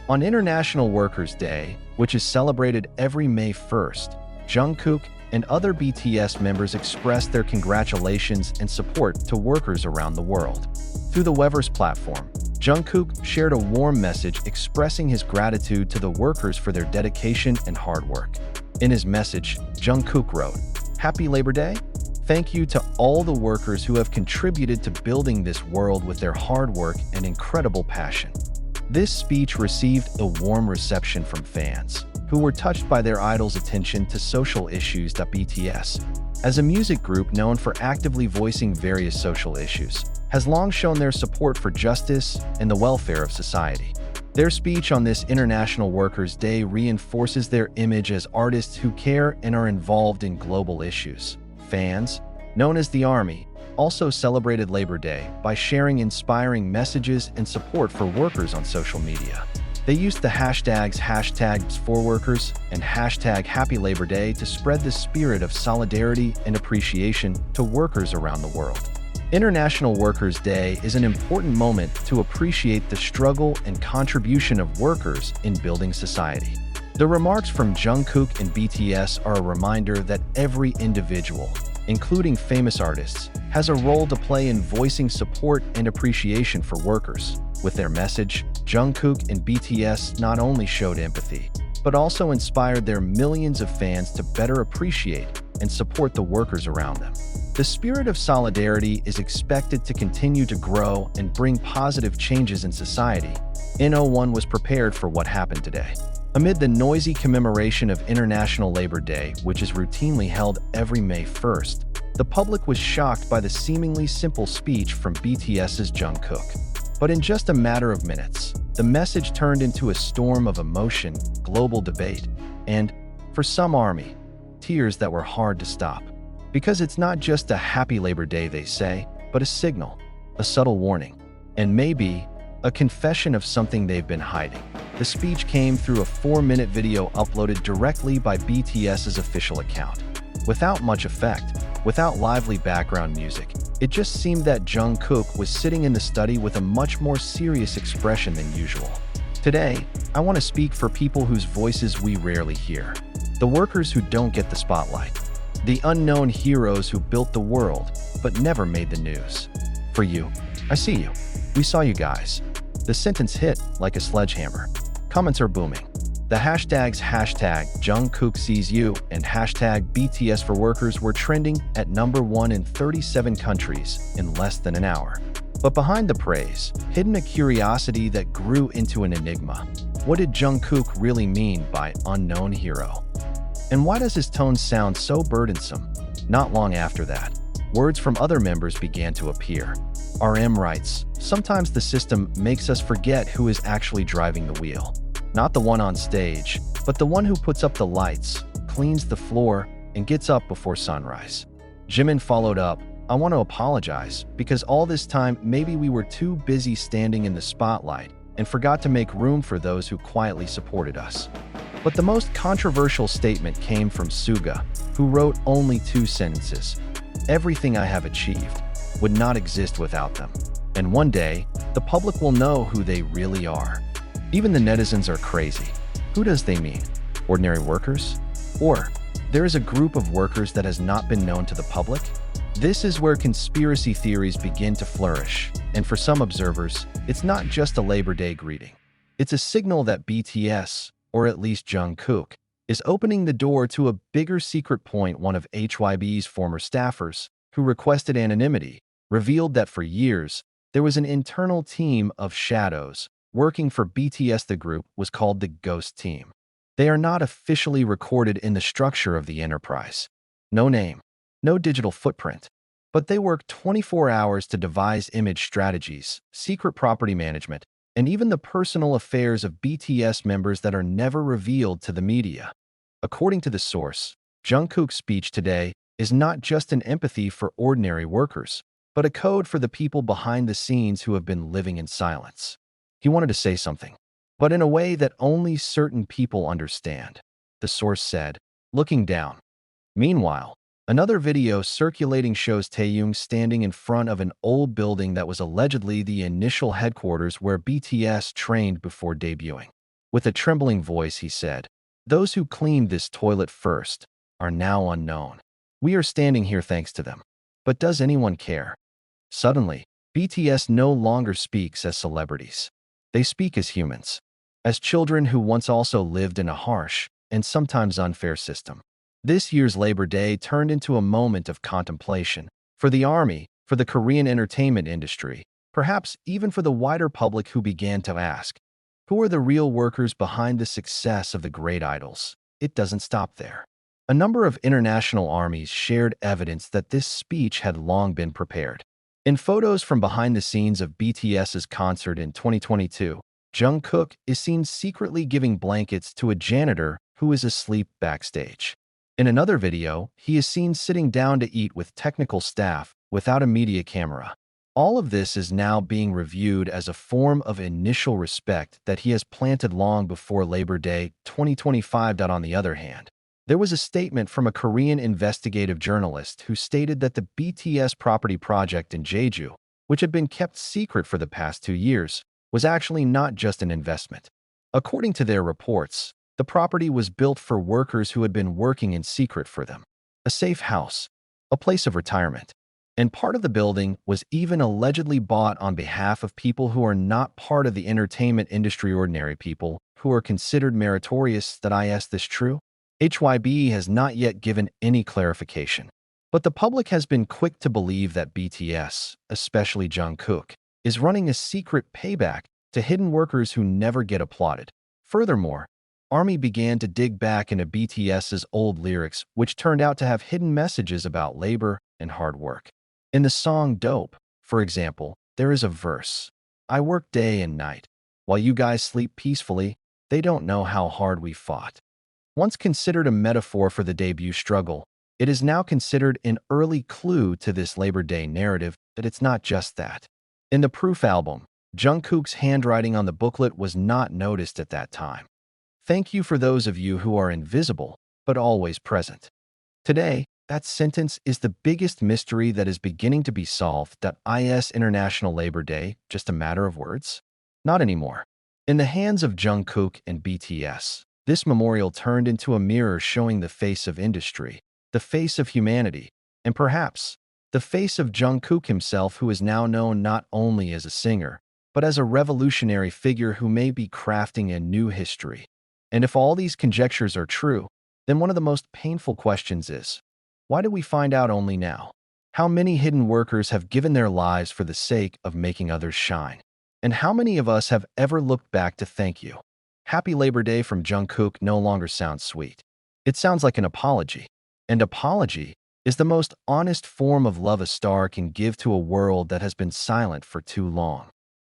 On International Workers' Day, which is celebrated every May 1st, Jungkook and other BTS members expressed their congratulations and support to workers around the world. Through the Weverse platform, Jungkook shared a warm message expressing his gratitude to the workers for their dedication and hard work. In his message, Jungkook wrote, "Happy Labor Day! Thank you to all the workers who have contributed to building this world with their hard work and incredible passion." This speech received a warm reception from fans, who were touched by their idol's attention to social issues. BTS, as a music group known for actively voicing various social issues, has long shown their support for justice and the welfare of society. Their speech on this International Workers' Day reinforces their image as artists who care and are involved in global issues. Fans, known as the ARMY, also celebrated Labor Day by sharing inspiring messages and support for workers on social media. They used the hashtags #4workers and #Happy Labor Day to spread the spirit of solidarity and appreciation to workers around the world. International Workers' Day is an important moment to appreciate the struggle and contribution of workers in building society. The remarks from Jungkook and BTS are a reminder that every individual, including famous artists, has a role to play in voicing support and appreciation for workers. With their message, Jungkook and BTS not only showed empathy, but also inspired their millions of fans to better appreciate and support the workers around them. The spirit of solidarity is expected to continue to grow and bring positive changes in society. No1 was prepared for what happened today. Amid the noisy commemoration of International Labor Day, which is routinely held every May 1st, the public was shocked by the seemingly simple speech from BTS's Jungkook. But in just a matter of minutes, the message turned into a storm of emotion, global debate, and, for some ARMY, tears that were hard to stop. Because it's not just a happy Labor Day, they say, but a signal, a subtle warning, and maybe a confession of something they've been hiding. The speech came through a 4-minute video uploaded directly by BTS's official account. Without much effect, without lively background music, it just seemed that Jungkook was sitting in the study with a much more serious expression than usual. Today, I want to speak for people whose voices we rarely hear. The workers who don't get the spotlight. The unknown heroes who built the world, but never made the news. For you, I see you. We saw you guys. The sentence hit like a sledgehammer. Comments are booming. The hashtags #Jungkook sees you and #BTS for workers were trending at #1 in 37 countries in less than an hour. But behind the praise, hidden a curiosity that grew into an enigma. What did Jungkook really mean by unknown hero? And why does his tone sound so burdensome? Not long after that, words from other members began to appear. RM writes, "Sometimes the system makes us forget who is actually driving the wheel. Not the one on stage, but the one who puts up the lights, cleans the floor, and gets up before sunrise." Jimin followed up, "I want to apologize, because all this time maybe we were too busy standing in the spotlight and forgot to make room for those who quietly supported us." But the most controversial statement came from Suga, who wrote only 2 sentences. "Everything I have achieved would not exist without them. And one day, the public will know who they really are." Even the netizens are crazy. Who does they mean? Ordinary workers? Or, there is a group of workers that has not been known to the public? This is where conspiracy theories begin to flourish, and for some observers, it's not just a Labor Day greeting. It's a signal that BTS, or at least Jungkook, is opening the door to a bigger secret point. One of HYB's former staffers, who requested anonymity, revealed that for years, there was an internal team of shadows working for BTS. The group was called the Ghost Team. They are not officially recorded in the structure of the enterprise. No name, no digital footprint. But they work 24 hours to devise image strategies, secret property management, and even the personal affairs of BTS members that are never revealed to the media. According to the source, Jungkook's speech today is not just an empathy for ordinary workers, but a code for the people behind the scenes who have been living in silence. He wanted to say something, but in a way that only certain people understand, the source said, looking down. Meanwhile, another video circulating shows Taeyong standing in front of an old building that was allegedly the initial headquarters where BTS trained before debuting. With a trembling voice, he said, "Those who cleaned this toilet first are now unknown. We are standing here thanks to them. But does anyone care?" Suddenly, BTS no longer speaks as celebrities. They speak as humans, as children who once also lived in a harsh and sometimes unfair system. This year's Labor Day turned into a moment of contemplation for the army, for the Korean entertainment industry, perhaps even for the wider public who began to ask, who are the real workers behind the success of the great idols? It doesn't stop there. A number of international armies shared evidence that this speech had long been prepared. In photos from behind the scenes of BTS's concert in 2022, Jungkook is seen secretly giving blankets to a janitor who is asleep backstage. In another video, he is seen sitting down to eat with technical staff without a media camera. All of this is now being reviewed as a form of initial respect that he has planted long before Labor Day 2025. On the other hand, there was a statement from a Korean investigative journalist who stated that the BTS property project in Jeju, which had been kept secret for the past 2 years, was actually not just an investment. According to their reports, the property was built for workers who had been working in secret for them. A safe house, a place of retirement. And part of the building was even allegedly bought on behalf of people who are not part of the entertainment industry, ordinary people who are considered meritorious. That is this true? HYB has not yet given any clarification. But the public has been quick to believe that BTS, especially Jungkook, is running a secret payback to hidden workers who never get applauded. Furthermore, ARMY began to dig back into BTS's old lyrics, which turned out to have hidden messages about labor and hard work. In the song Dope, for example, there is a verse, "I work day and night. While you guys sleep peacefully, they don't know how hard we fought." Once considered a metaphor for the debut struggle, it is now considered an early clue to this Labor Day narrative that it's not just that. In the Proof album, Jungkook's handwriting on the booklet was not noticed at that time. "Thank you for those of you who are invisible, but always present." Today, that sentence is the biggest mystery that is beginning to be solved. Is International Labor Day just a matter of words? Not anymore. In the hands of Jungkook and BTS, this memorial turned into a mirror showing the face of industry, the face of humanity, and perhaps the face of Jungkook himself, who is now known not only as a singer, but as a revolutionary figure who may be crafting a new history. And if all these conjectures are true, then one of the most painful questions is, why do we find out only now? How many hidden workers have given their lives for the sake of making others shine? And how many of us have ever looked back to thank you? Happy Labor Day from Jungkook no longer sounds sweet. It sounds like an apology. And apology is the most honest form of love a star can give to a world that has been silent for too long.